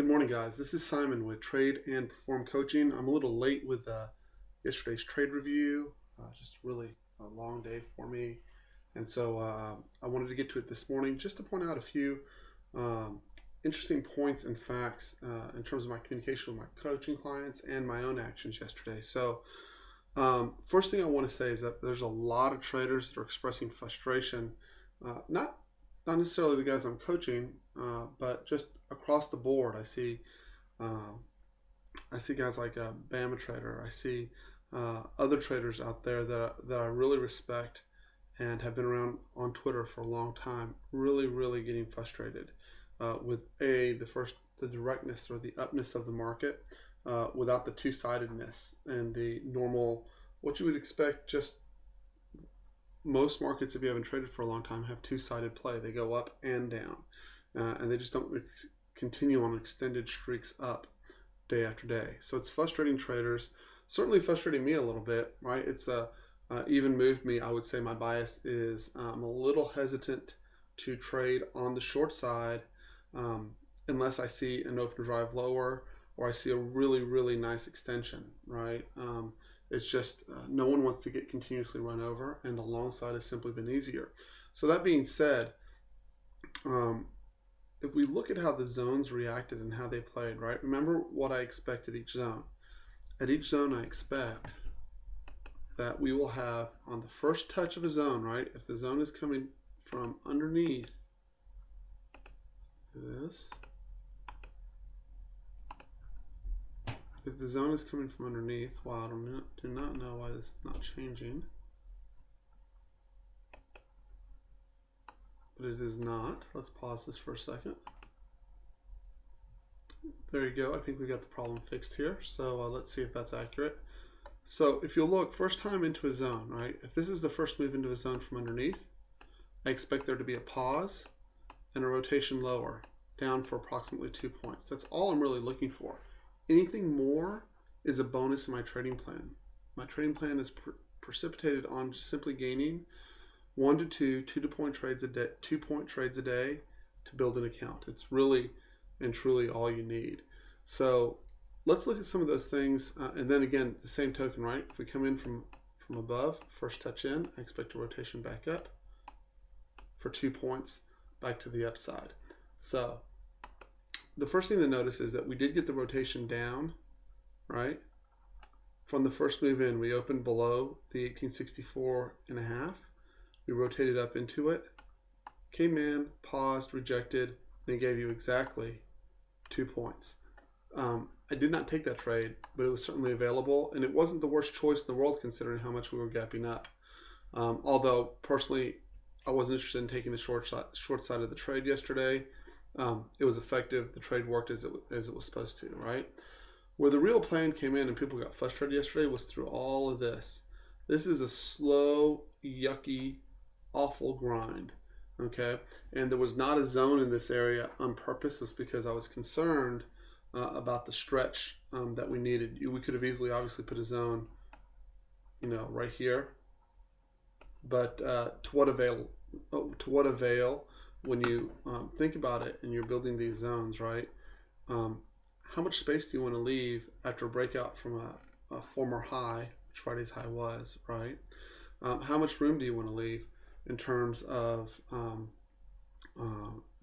Good morning, guys. This is Simon with Trade and Perform Coaching. I'm a little late with yesterday's trade review. Just really a long day for me. And so I wanted to get to it this morning just to point out a few um, interesting points and facts in terms of my communication with my coaching clients and my own actions yesterday. So first thing I want to say is that there's a lot of traders that are expressing frustration, not necessarily the guys I'm coaching, but just across the board. Um, I see guys like Bama Trader. I see other traders out there that I really respect and have been around on Twitter for a long time. Really getting frustrated with the directness or the upness of the market, without the two-sidedness and the normal what you would expect. Just most markets, if you haven't traded for a long time, have two-sided play. They go up and down, and they just don't continue on extended streaks up day after day. So it's frustrating traders, certainly frustrating me a little bit, right? It's even moved me. I would say my bias is I'm a little hesitant to trade on the short side unless I see an open drive lower or I see a really nice extension, right? It's just no one wants to get continuously run over, and the long side has simply been easier. So that being said, um, if we look at how the zones reacted and how they played, right? Remember what I expect at each zone. At each zone, I expect that we will have on the first touch of a zone, right? If the zone is coming from underneath this, if the zone is coming from underneath, wow, I do not know why this is not changing. But it is not. Let's pause this for a second. There you go. I think we got the problem fixed here. So let's see if that's accurate. So if you'll look, first time into a zone, right? If this is the first move into a zone from underneath, I expect there to be a pause and a rotation lower, down for approximately 2 points. That's all I'm really looking for. Anything more is a bonus in my trading plan. My trading plan is precipitated on just simply gaining 1 to 2 2-point trades a day, 2-point trades a day to build an account. It's really and truly all you need. So let's look at some of those things, and then again, the same token, right? If we come in from above, first touch in, I expect a rotation back up for 2 points back to the upside. So the first thing to notice is that we did get the rotation down, right? From the first move in, we opened below the 1864.5. We rotated up into it, came in, paused, rejected, and it gave you exactly 2 points. I did not take that trade, but it was certainly available, and it wasn't the worst choice in the world considering how much we were gapping up. Although personally, I wasn't interested in taking the short side of the trade yesterday. It was effective. The trade worked as it was supposed to, right? Where the real plan came in and people got frustrated yesterday was through all of this. This is a slow, yucky, awful grind, okay? And there was not a zone in this area on purpose. It's because I was concerned about the stretch that we needed. We could have easily, obviously, put a zone, right here. But to what avail? When you think about it and you're building these zones, right? How much space do you want to leave after a breakout from a former high, which Friday's high was, right? How much room do you want to leave in terms of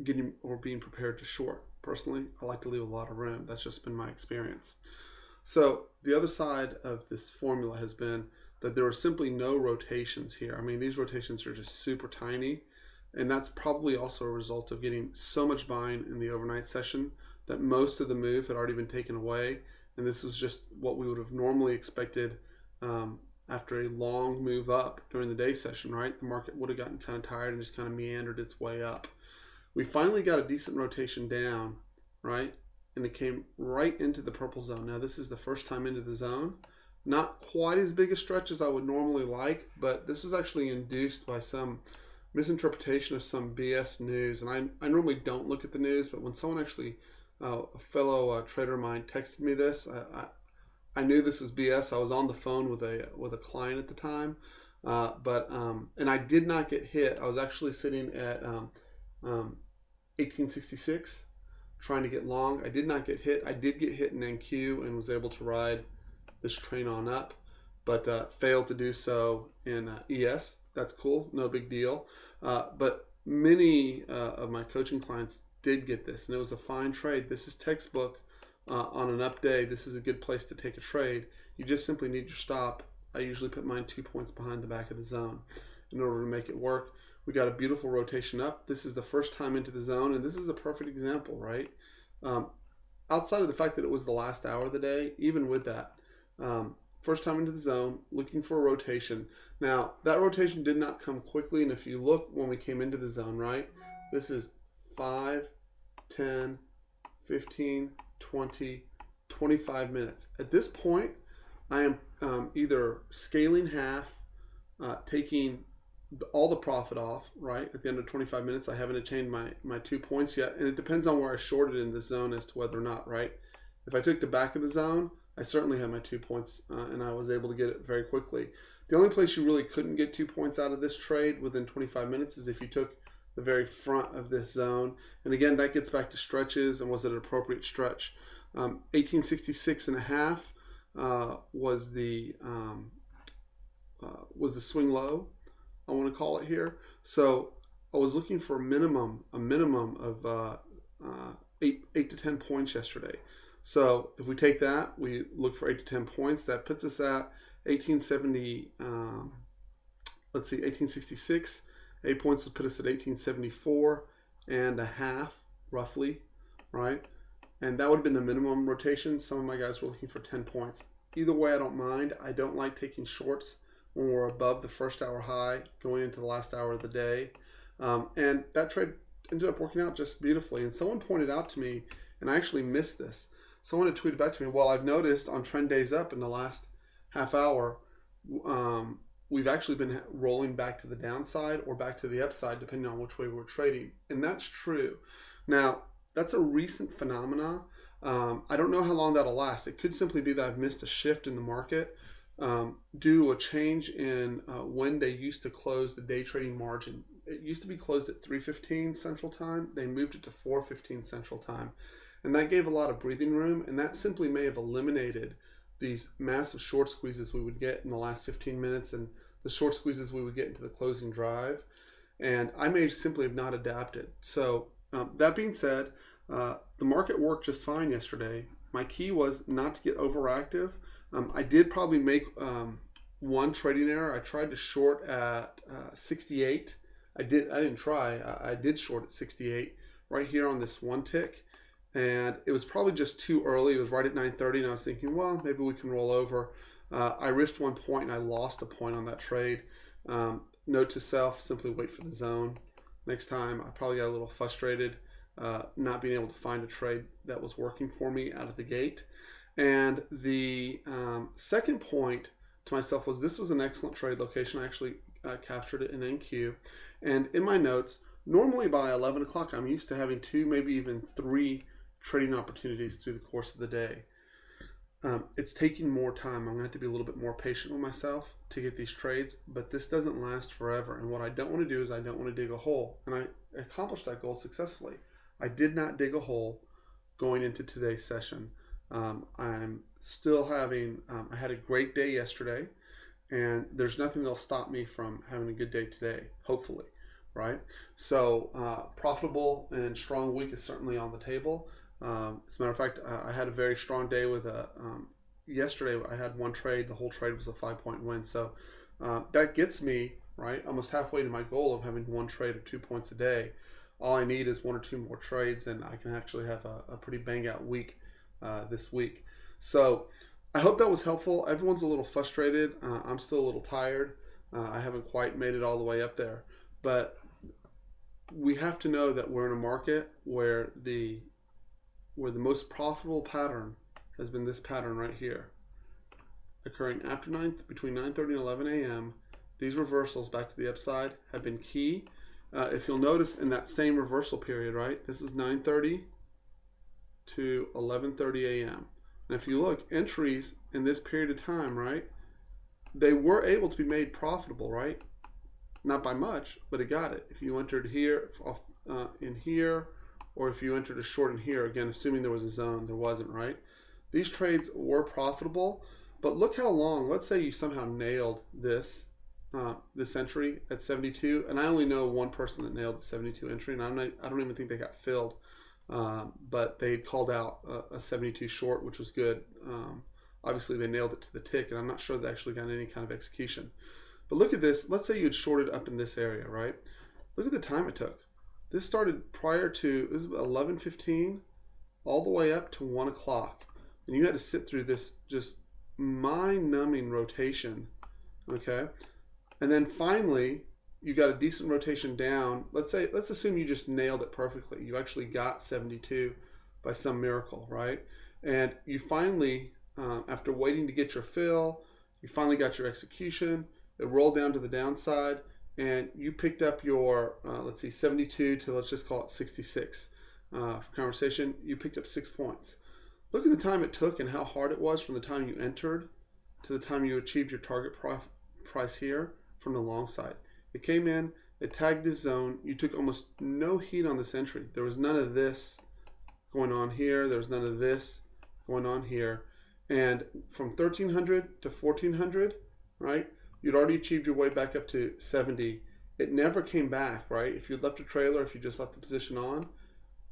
getting or being prepared to short? Personally, I like to leave a lot of room. That's just been my experience. So the other side of this formula has been that there are simply no rotations here. I mean, these rotations are just super tiny, and that's probably also a result of getting so much buying in the overnight session that most of the move had already been taken away, and this was just what we would have normally expected after a long move up during the day session, right? The market would have gotten kind of tired and just kind of meandered its way up. We finally got a decent rotation down, right? And it came right into the purple zone. Now this is the first time into the zone. Not quite as big a stretch as I would normally like, but this was actually induced by some misinterpretation of some BS news. And I normally don't look at the news, but when someone actually, a fellow trader of mine texted me this, I knew this was BS. I was on the phone with a client at the time, and I did not get hit. I was actually sitting at 1866, trying to get long. I did not get hit. I did get hit in NQ and was able to ride this train on up, but failed to do so in ES. That's cool, no big deal. But many of my coaching clients did get this, and it was a fine trade. This is textbook on an up day. This is a good place to take a trade. You just simply need your stop. I usually put mine 2 points behind the back of the zone in order to make it work. We got a beautiful rotation up. This is the first time into the zone, and this is a perfect example, right? Outside of the fact that it was the last hour of the day, even with that, first time into the zone, looking for a rotation. Now, that rotation did not come quickly, and if you look when we came into the zone, right, this is 5, 10, 15, 20, 25 minutes. At this point, I am either scaling half, taking all the profit off, right? At the end of 25 minutes, I haven't attained my 2 points yet, and it depends on where I shorted in this zone as to whether or not, right? If I took the back of the zone, I certainly had my 2 points, and I was able to get it very quickly. The only place you really couldn't get 2 points out of this trade within 25 minutes is if you took the very front of this zone. And again, that gets back to stretches and was it an appropriate stretch. 1866.5 was the swing low, I want to call it here. So I was looking for a minimum of 8 to 10 points yesterday. So if we take that, we look for 8 to 10 points. That puts us at 1870. Let's see, 1866. 8 points would put us at 1874 and a half, roughly, right? And that would have been the minimum rotation. Some of my guys were looking for 10 points. Either way, I don't mind. I don't like taking shorts when we're above the first hour high going into the last hour of the day. And that trade ended up working out just beautifully. And someone pointed out to me, and I actually missed this. Someone had tweeted back to me, well, I've noticed on trend days up in the last half hour, we've actually been rolling back to the downside or back to the upside, depending on which way we're trading. And that's true. Now, that's a recent phenomena. I don't know how long that'll last. It could simply be that I've missed a shift in the market due to a change in when they used to close the day trading margin. It used to be closed at 3:15 Central Time. They moved it to 4:15 Central Time. And that gave a lot of breathing room, and that simply may have eliminated these massive short squeezes we would get in the last 15 minutes and the short squeezes we would get into the closing drive. And I may simply have not adapted. So that being said, the market worked just fine yesterday. My key was not to get overactive. I did probably make one trading error. I tried to short at 68. I didn't try. I did short at 68 right here on this one tick. And it was probably just too early. It was right at 9:30, and I was thinking, well, maybe we can roll over. I risked 1 point, and I lost a point on that trade. Note to self, simply wait for the zone. Next time, I probably got a little frustrated not being able to find a trade that was working for me out of the gate. And the second point to myself was this was an excellent trade location. I actually captured it in NQ. And in my notes, normally by 11 o'clock, I'm used to having 2, maybe even 3 trading opportunities through the course of the day. It's taking more time. I'm going to have to be a little bit more patient with myself to get these trades, but this doesn't last forever. And what I don't want to do is I don't want to dig a hole. And I accomplished that goal successfully. I did not dig a hole going into today's session. I'm still having, I had a great day yesterday, and there's nothing that'll stop me from having a good day today, hopefully, right? So profitable and strong week is certainly on the table. As a matter of fact, I had a very strong day with yesterday I had one trade. The whole trade was a 5-point win. So that gets me, right, almost halfway to my goal of having one trade of 2 points a day. All I need is 1 or 2 more trades, and I can actually have a pretty bang out week this week. So I hope that was helpful. Everyone's a little frustrated. I'm still a little tired. I haven't quite made it all the way up there. But we have to know that we're in a market where the most profitable pattern has been this pattern right here, occurring after between 9:30 and 11 a.m. These reversals back to the upside have been key. If you'll notice in that same reversal period, right, this is 9:30 to 11:30 a.m. And if you look, entries in this period of time, right, they were able to be made profitable, right? Not by much, but it got it. If you entered here, in here, or if you entered a short in here, again, assuming there was a zone, there wasn't, right? These trades were profitable, but look how long. Let's say you somehow nailed this entry at 72, and I only know one person that nailed the 72 entry, and I don't even think they got filled, but they called out a 72 short, which was good. Obviously, they nailed it to the tick, and I'm not sure they actually got any kind of execution. But look at this. Let's say you had shorted up in this area, right? Look at the time it took. This started prior to, this is 11:15 all the way up to 1 o'clock. And you had to sit through this just mind-numbing rotation, okay? And then finally, you got a decent rotation down. Let's assume you just nailed it perfectly. You actually got 72 by some miracle, right? And you finally, after waiting to get your fill, you finally got your execution. It rolled down to the downside, and you picked up your, 72 to, let's just call it 66 for conversation. You picked up 6 points. Look at the time it took and how hard it was from the time you entered to the time you achieved your target price here from the long side. It came in, it tagged this zone. You took almost no heat on this entry. There was none of this going on here. There was none of this going on here. And from 1300 to 1400, right, you'd already achieved your way back up to 70. It never came back, right? If you'd left a trailer, if you just left the position on,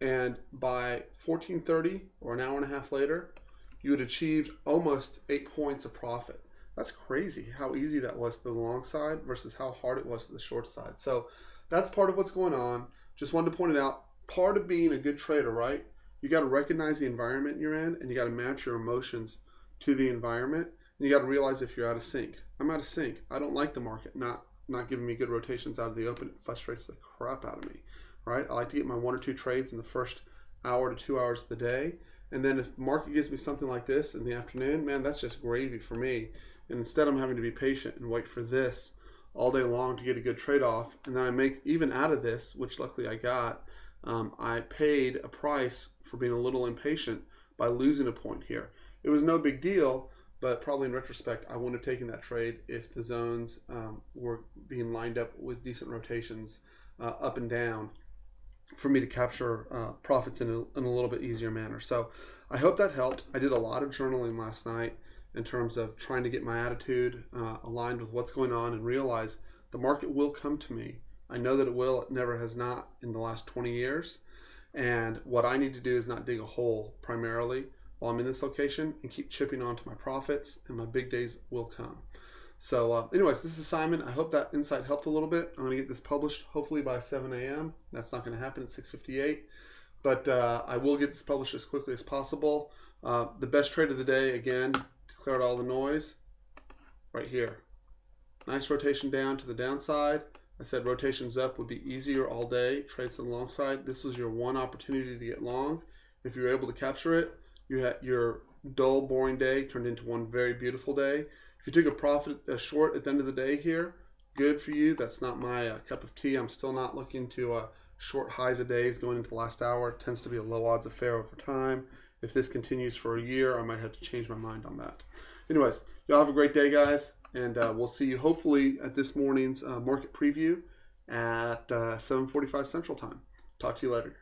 and by 14:30 or an hour and a half later, you had achieved almost 8 points of profit. That's crazy how easy that was to the long side versus how hard it was to the short side. So that's part of what's going on. Just wanted to point it out. Part of being a good trader, right? You got to recognize the environment you're in, and you got to match your emotions to the environment. And you got to realize if you're out of sync. I'm out of sync. I don't like the market not giving me good rotations out of the open. It frustrates the crap out of me, right? I like to get my 1 or 2 trades in the first hour to 2 hours of the day. And then if the market gives me something like this in the afternoon, man, that's just gravy for me. And instead I'm having to be patient and wait for this all day long to get a good trade off. And then I make, even out of this, which luckily I got, I paid a price for being a little impatient by losing a point here. It was no big deal, but probably in retrospect, I wouldn't have taken that trade if the zones were being lined up with decent rotations up and down for me to capture profits in a little bit easier manner. So I hope that helped. I did a lot of journaling last night in terms of trying to get my attitude aligned with what's going on and realize the market will come to me. I know that it will. It never has not in the last 20 years. And what I need to do is not dig a hole primarily while I'm in this location and keep chipping onto my profits, and my big days will come. So anyways, this is Simon. I hope that insight helped a little bit. I'm going to get this published hopefully by 7 a.m. That's not going to happen at 6:58. But I will get this published as quickly as possible. The best trade of the day, again, declared all the noise, right here. Nice rotation down to the downside. I said rotations up would be easier all day. Trades on the long side. This was your one opportunity to get long. If you were able to capture it, you had your dull, boring day turned into one very beautiful day. If you took a short at the end of the day here, good for you. That's not my cup of tea. I'm still not looking to short highs of days going into the last hour. It tends to be a low odds affair over time. If this continues for a year, I might have to change my mind on that. Anyways, y'all have a great day, guys, and we'll see you hopefully at this morning's market preview at 7:45 Central Time. Talk to you later.